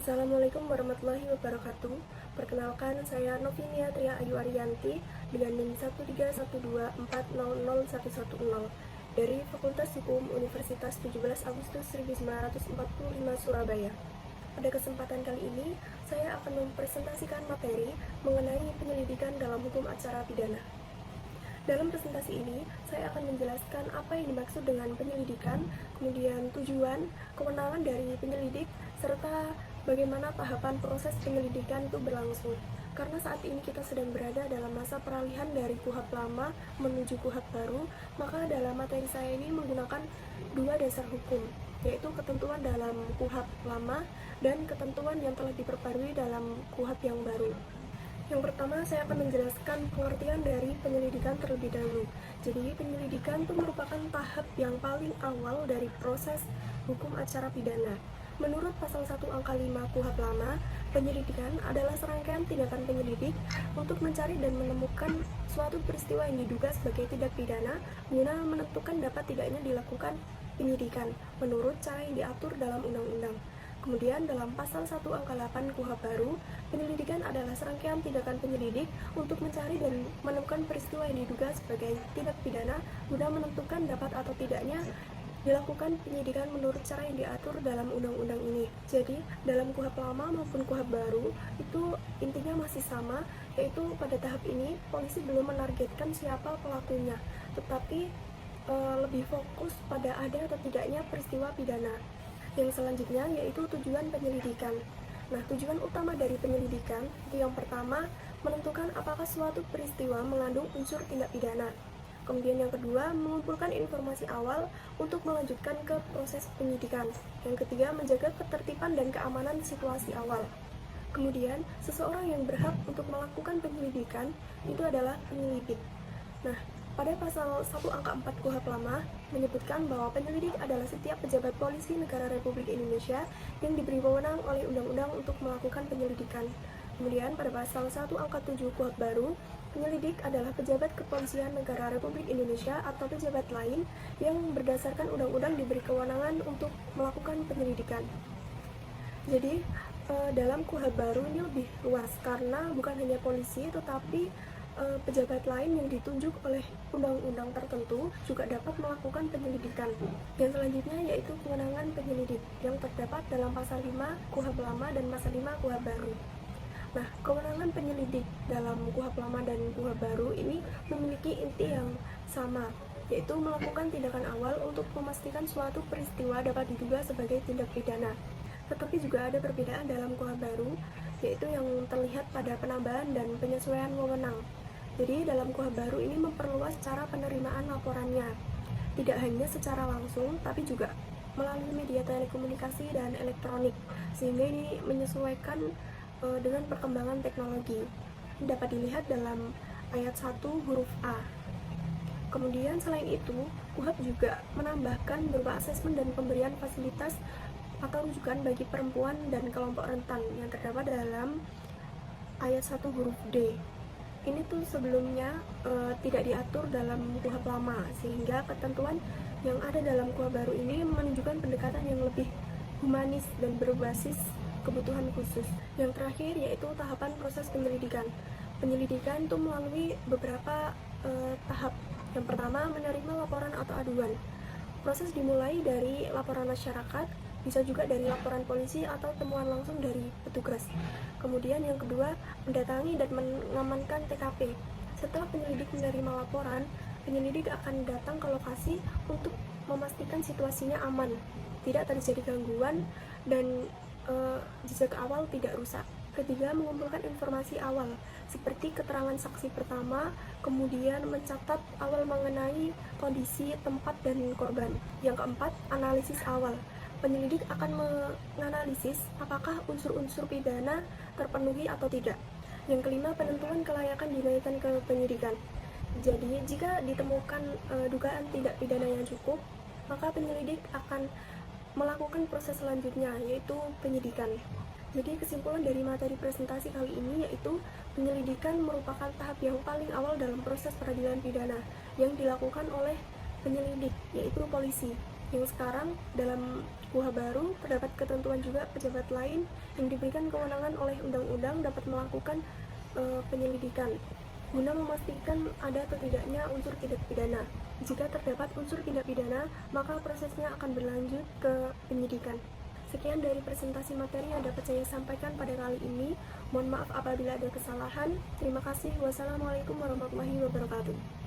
Assalamualaikum warahmatullahi wabarakatuh. Perkenalkan, saya Novinia Tria Ayu Ariyanti dengan NIM 13124001110 dari Fakultas Hukum Universitas 17 Agustus 1945 Surabaya. Pada kesempatan kali ini, saya akan mempresentasikan materi mengenai penyelidikan dalam hukum acara pidana. Dalam presentasi ini, saya akan menjelaskan apa yang dimaksud dengan penyelidikan, kemudian tujuan, kewenangan dari penyelidik, serta bagaimana tahapan proses penyelidikan itu berlangsung. Karena saat ini kita sedang berada dalam masa peralihan dari KUHP lama menuju KUHP baru, maka dalam materi saya ini menggunakan dua dasar hukum, yaitu ketentuan dalam KUHP lama dan ketentuan yang telah diperbarui dalam KUHP yang baru. Yang pertama, saya akan menjelaskan pengertian dari penyelidikan terlebih dahulu. Jadi, penyelidikan itu merupakan tahap yang paling awal dari proses hukum acara pidana. Menurut pasal 1 angka 5 KUHP lama, penyelidikan adalah serangkaian tindakan penyelidik untuk mencari dan menemukan suatu peristiwa yang diduga sebagai tindak pidana guna menentukan dapat tidaknya dilakukan penyidikan menurut cara yang diatur dalam undang-undang. Kemudian dalam pasal 1 angka 8 KUHP baru, penyelidikan adalah serangkaian tindakan penyelidik untuk mencari dan menemukan peristiwa yang diduga sebagai tindak pidana guna menentukan dapat atau tidaknya dilakukan penyidikan menurut cara yang diatur dalam undang-undang ini. Jadi, dalam KUHP lama maupun KUHP baru, itu intinya masih sama, yaitu pada tahap ini, polisi belum menargetkan siapa pelakunya, tetapi lebih fokus pada ada atau tidaknya peristiwa pidana. Yang selanjutnya yaitu tujuan penyelidikan. Nah, tujuan utama dari penyelidikan itu yang pertama, menentukan apakah suatu peristiwa mengandung unsur tindak pidana. Kemudian yang kedua, mengumpulkan informasi awal untuk melanjutkan ke proses penyidikan. Yang ketiga, menjaga ketertiban dan keamanan situasi awal. Kemudian, seseorang yang berhak untuk melakukan penyelidikan itu adalah penyelidik. Nah, pada pasal 1 angka 4 KUHP lama menyebutkan bahwa penyelidik adalah setiap pejabat polisi negara Republik Indonesia yang diberi wewenang oleh undang-undang untuk melakukan penyelidikan. Kemudian pada pasal 1 angka 7 KUHP baru, penyelidik adalah pejabat kepolisian negara Republik Indonesia atau pejabat lain yang berdasarkan undang-undang diberi kewenangan untuk melakukan penyelidikan. Jadi, dalam KUHP baru ini lebih luas karena bukan hanya polisi tetapi pejabat lain yang ditunjuk oleh undang-undang tertentu juga dapat melakukan penyelidikan. Yang selanjutnya yaitu kewenangan penyelidik yang terdapat dalam pasal 5 KUHP lama dan pasal 5 KUHP baru. Nah, kewenangan penyelidik dalam KUHP lama dan KUHP baru ini memiliki inti yang sama, yaitu melakukan tindakan awal untuk memastikan suatu peristiwa dapat diduga sebagai tindak pidana. Tetapi juga ada perbedaan dalam KUHP baru, yaitu yang terlihat pada penambahan dan penyesuaian wewenang. Jadi dalam KUHP baru ini memperluas cara penerimaan laporannya, tidak hanya secara langsung, tapi juga melalui media telekomunikasi dan elektronik, sehingga ini menyesuaikan dengan perkembangan teknologi. Dapat dilihat dalam ayat 1 huruf A. Kemudian selain itu, KUHP juga menambahkan berupa asesmen dan pemberian fasilitas atau rujukan bagi perempuan dan kelompok rentan yang terdapat dalam ayat 1 huruf D. Ini tuh sebelumnya tidak diatur dalam KUHP lama, sehingga ketentuan yang ada dalam KUHP baru ini menunjukkan pendekatan yang lebih humanis dan berbasis kebutuhan khusus. Yang terakhir yaitu tahapan proses penyelidikan. Penyelidikan itu melalui beberapa tahap. Yang pertama, menerima laporan atau aduan. Proses dimulai dari laporan masyarakat, bisa juga dari laporan polisi atau temuan langsung dari petugas. Kemudian yang kedua, mendatangi dan mengamankan TKP. Setelah penyelidik menerima laporan, penyelidik akan datang ke lokasi untuk memastikan situasinya aman, tidak terjadi gangguan, dan jejak awal tidak rusak. Ketiga, mengumpulkan informasi awal seperti keterangan saksi pertama, kemudian mencatat awal mengenai kondisi, tempat, dan korban. Yang keempat, analisis awal. Penyelidik akan menganalisis apakah unsur-unsur pidana terpenuhi atau tidak. Yang kelima, penentuan kelayakan dinaikkan ke penyidikan. Jadi, jika ditemukan dugaan tindak pidana yang cukup, maka penyelidik akan melakukan proses selanjutnya, yaitu penyidikan. Jadi kesimpulan dari materi presentasi kali ini yaitu penyelidikan merupakan tahap yang paling awal dalam proses peradilan pidana yang dilakukan oleh penyelidik, yaitu polisi. Yang sekarang dalam KUH baru terdapat ketentuan juga pejabat lain yang diberikan kewenangan oleh undang-undang dapat melakukan penyelidikan guna memastikan ada atau tidaknya unsur tindak pidana. Jika terdapat unsur tindak pidana, maka prosesnya akan berlanjut ke penyidikan. Sekian dari presentasi materi yang dapat saya sampaikan pada kali ini. Mohon maaf apabila ada kesalahan. Terima kasih. Wassalamualaikum warahmatullahi wabarakatuh.